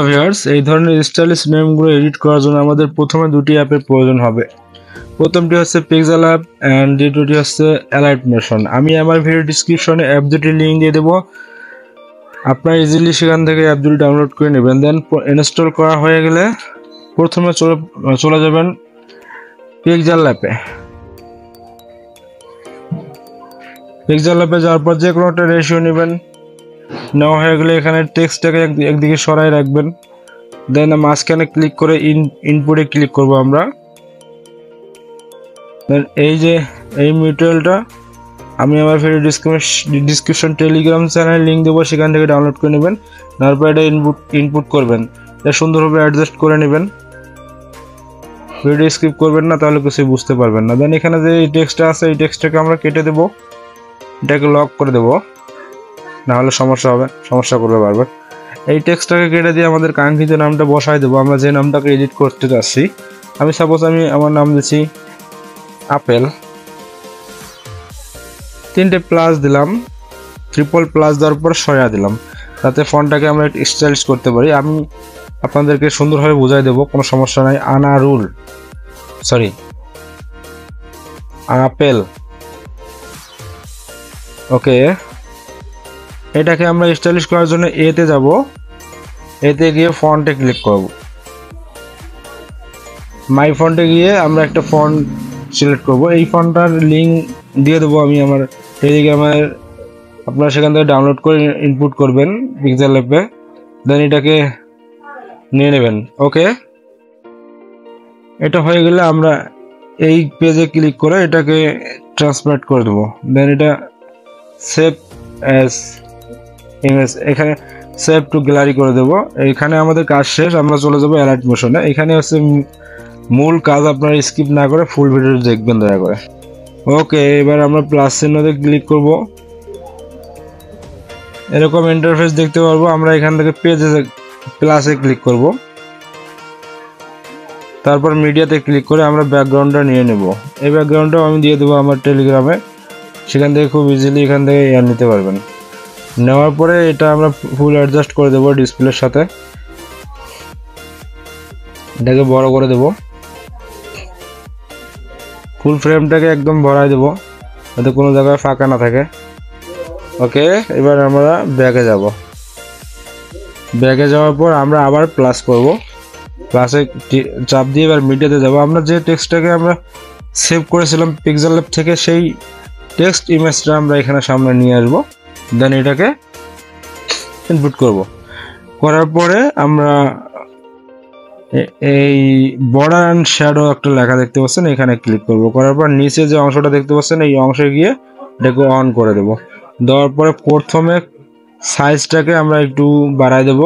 Viewers, এই ধরনের stylish নেমগুলো edit করার জন্য আমাদের প্রথমে দুটি অ্যাপের প্রয়োজন হবে। প্রথমটি হচ্ছে পিক্সেল অ্যাপ অ্যান্ড দ্বিতীয়টি হচ্ছে অ্যালাইট মোশন। আমি আমার ভিডিও ডিসক্রিপশনে অ্যাপ দুটির লিঙ্ক দিয়ে দেবো। আপনারা ইজিলি সেখান থেকে অ্যাপ দুটি ডাউনলোড করে নেবেন। দেন ইনস্টল করা হয়ে গেলে প্রথমে চলে যাবেন পিক্সেল অ্যাপে। পিক্সেল অ্যাপে যাওয়ার পর যে কোনো একটা রেশিও নেবেন। নেওয়া হয়ে গেলে এখানে টেক্সটটাকে একদিকে সরাই রাখবেন। দেন মাঝখানে ক্লিক করে ইনপুটে ক্লিক করব আমরা। দেন এই যে এই মিউচুয়ালটা আমি আমার video description Telegram channel link দেবো, সেখান থেকে ডাউনলোড করে নেবেন। তারপর এটা ইনপুট করবেন, এটা সুন্দরভাবে অ্যাডজাস্ট করে নেবেন। ভিডিও স্কিপ করবেন না, তাহলে কিছুই বুঝতে পারবেন না। দেন এখানে যে এই টেক্সটটা আছে, এই টেক্সটটাকে আমরা কেটে দেবো, এটাকে লক করে দেবো, নাহলে সমস্যা করবে বারবার। এই টেক্সটটাকে কেটে দিয়ে আমাদের কাঙ্ক্ষিত নামটা বসাই দেবো, আমরা যে নামটাকে এডিট করতে চাচ্ছি। আমি আমার নাম দিচ্ছি আপেল। 3টে প্লাস দিলাম, ট্রিপল প্লাস দেওয়ার পর সয়া দিলাম, তাতে ফন্টটাকে আমরা একটু স্টাইলিশ করতে পারি। আমি আপনাদেরকে সুন্দরভাবে বুঝাই দেবো, কোনো সমস্যা নাই। আপেল, ওকে। এটাকে আমরা স্টাইলিশ করার জন্য এতে যাব, এতে গিয়ে ফন্টে ক্লিক করব। মাই ফন্টে গিয়ে আমরা একটা ফন্ট সিলেক্ট করব। এই ফন্টটার লিঙ্ক দিয়ে দেবো আমি আমার টেলিগ্রামের, আপনারা সেখান থেকে ডাউনলোড করে ইনপুট করবেন পিক্সেল অ্যাপে। দেন এটাকে নিয়ে নেবেন, ওকে। এটা হয়ে গেলে আমরা এই পেজে ক্লিক করে এটাকে ট্রান্সফার করে দেবো। দেন এটা সেভ অ্যাজ ইমেজ, এখানে সেভ টু গ্যালারি করে দেবো। এখানে আমাদের কাজ শেষ, আমরা চলে যাবো অ্যালাইট মোশনে। এখানে হচ্ছে মূল কাজ, আপনারা স্কিপ না করে ফুল ভিডিও দেখবেন দয়া করে। ওকে, এবার আমরা প্লাস চিহ্নতে ক্লিক করব। এরকম ইন্টারফেস দেখতে পারবো। আমরা এখান থেকে পেজে প্লাসে ক্লিক করব, তারপর মিডিয়াতে ক্লিক করে আমরা ব্যাকগ্রাউন্ডটা নিয়ে নেব। এই ব্যাকগ্রাউন্ডটাও আমি দিয়ে দেবো আমার টেলিগ্রামে, সেখান থেকে খুব ইজিলি এখান থেকে নিতে পারবেন। নেওয়ার পরে এটা আমরা ফুল অ্যাডজাস্ট করে দেবো ডিসপ্লের সাথে। এটাকে বড় করে দেব, ফুল ফ্রেমটাকে একদম ভরাই দেবো, যাতে কোনো জায়গায় ফাঁকা না থাকে। ওকে, এবার আমরা ব্যাকে যাব। ব্যাকে যাওয়ার পর আমরা আবার প্লাস করব, প্লাসে চাপ দিয়ে এবার মিডিয়াতে যাব। আমরা যে টেক্সটটাকে আমরা সেভ করেছিলাম পিক্সেল অ্যাপ থেকে, সেই টেক্সট ইমেজটা আমরা এখানে সামনে নিয়ে আসব। দেন এটাকে ইনপুট করব। করার পরে আমরা এই বর্ডার অ্যান্ড শ্যাডো একটা লেখা দেখতে পাচ্ছেন, এখানে ক্লিক করব। করার পর নিচে যে অংশটা দেখতে পাচ্ছেন, এই অংশে গিয়ে এটাকে অন করে দেব। দেওয়ার পরে প্রথমে সাইজটাকে আমরা একটু বাড়াই দেব,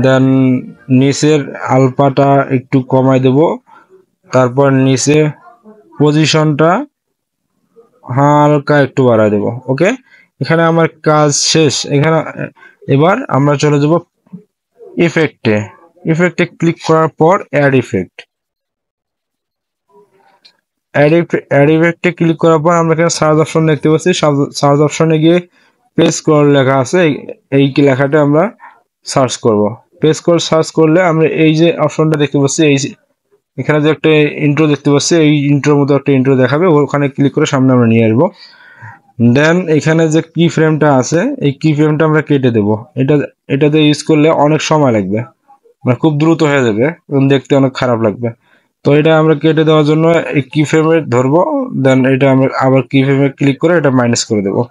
দেন নিচের আলফাটা একটু কমাই দেব, তারপর নিচে পজিশনটা হালকা একটু বাড়াই দেব। ওকে, এখানে আমার কাজ শেষ। এবার আমরা চলে যাব ইফেক্টে ক্লিক করার পর অ্যাড ইফেক্টে ক্লিক করার পর আমরা এখানে সার্চ অপশন দেখতে পাচ্ছি। সার্চ অপশনে গিয়ে পেজ স্ক্রল লেখা আছে, এই লেখাটা আমরা সার্চ করব। পেজ স্ক্রল সার্চ করলে আমরা এই যে অপশনটা দেখতে পাচ্ছি, এখানে যে একটা ইন্ট্রো দেখতে পাচ্ছি, এই ইন্ট্রোর মতো একটা ইন্ট্রো দেখাবে, ওখানে ক্লিক করে সামনে আমরা নিয়ে আসবো। দেন এখানে যে কি ফ্রেমটা আছে, এই কি ফ্রেমটা আমরা কেটে দেবো। এটাতে ইউজ করলে অনেক সময় লাগবে, মানে খুব দ্রুত হয়ে যাবে, দেখতে অনেক খারাপ লাগবে। তো এটা আমরা কেটে দেওয়ার জন্য এই কি ফ্রেমে ধরবো। দেন এটা আমরা আবার কি ফ্রেমে ক্লিক করে এটা মাইনাস করে দেবো,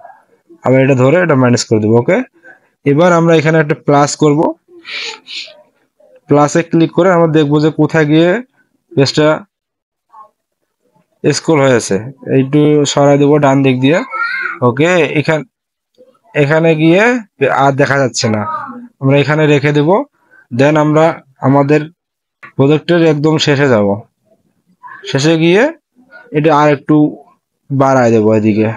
আবার এটা ধরে এটা মাইনাস করে দেবো। ওকে, এবার আমরা এখানে একটা প্লাস করব। প্লাসে ক্লিক করে আমরা দেখবো যে কোথায় গিয়ে পেজটা স্ক্রল হয়েছে, এইটু সরাই দেবো ডান দিক দিয়ে। ওকে, এখানে গিয়ে আর দেখা যাচ্ছে না, আমরা এখানে রেখে দেব। দেন আমরা আমাদের প্রজেক্টের একদম শেষে যাব। শেষে গিয়ে এটা আর একটু বাড়ায় দেবো, এদিকে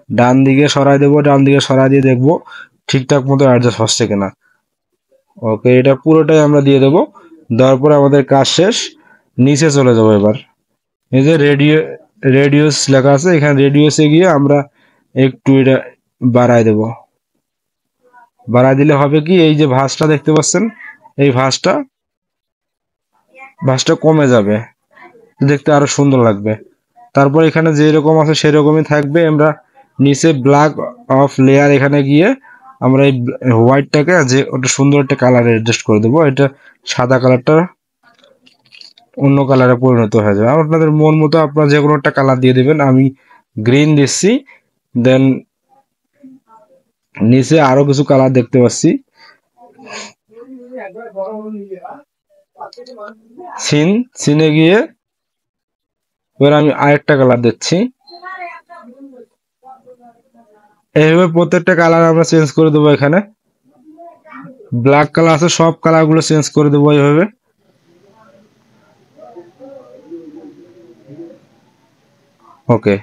ডান দিকে সরাই দেবো। ডান দিকে সরাই দিয়ে দেখবো ঠিকঠাক মতো অ্যাডজাস্ট হচ্ছে কিনা। ওকে, এটা পুরোটাই আমরা দিয়ে দেবো। দেওয়ার পরে আমাদের কাজ শেষ। নিচে চলে যাবো। এবার এই যে রেডিউস লেখা আছে, এখানে রেডিউসে গিয়ে আমরা একটু এটা বাড়ায় দেব। বাড়ায় দিলে হবে কি, এই যে ভাঁজটা দেখতে পাচ্ছেন, এই ভাঁজটা কমে যাবে, দেখতে আরো সুন্দর লাগবে। তারপর এখানে যে রকম আছে সেরকমই থাকবে। আমরা নিচে ব্ল্যাক অফ লেয়ার এখানে গিয়ে আমরা এই হোয়াইটটাকে যে ওটা সুন্দর একটা কালার অ্যাডজাস্ট করে দেবো, এটা সাদা কালারটা অন্য কালারে পরিণত হয়ে যাবে। আপনাদের মন মতো আপনারা যে কোনো একটা কালার দিয়ে দেবেন। আমি গ্রিন দিচ্ছি। দেন নিচে আরো কিছু কালার দেখতে পাচ্ছি, সিনে গিয়ে এবার আমি আরেকটা কালার দিচ্ছি। এইভাবে প্রত্যেকটা কালার আমরা চেঞ্জ করে দেবো। এখানে ব্ল্যাক কালার আছে, সব কালার গুলো চেঞ্জ করে দেবো এইভাবে। ওকে,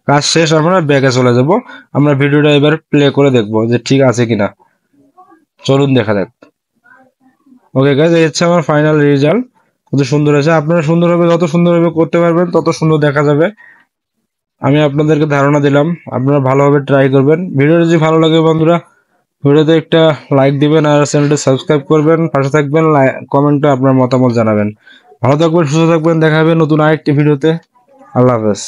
কাজ শেষ। আমরা ব্যাকে চলে যাব। আমরা ভিডিওটা এবার প্লে করে দেখবো যে ঠিক আছে কিনা। চলুন দেখা যাক। ওকে গাইজ, এই হচ্ছে আমার ফাইনাল রেজাল্ট। কত সুন্দর হয়েছে। আপনারা সুন্দরভাবে, যত সুন্দরভাবে করতে পারবেন তত সুন্দর দেখা যাবে। আমি আপনাদেরকে ধারণা দিলাম, আপনারা ভালোভাবে ট্রাই করবেন। ভিডিওটা যদি ভালো লাগে বন্ধুরা, ভিডিওতে একটা লাইক দিবেন আর চ্যানেলটা সাবস্ক্রাইব করবেন, পাশে থাকবেন, কমেন্টে আপনার মতামত জানাবেন। ভালো থাকবেন, সুস্থ থাকবেন, দেখা হবে নতুন আরেকটি ভিডিওতে। আল্লাহ হাফেজ।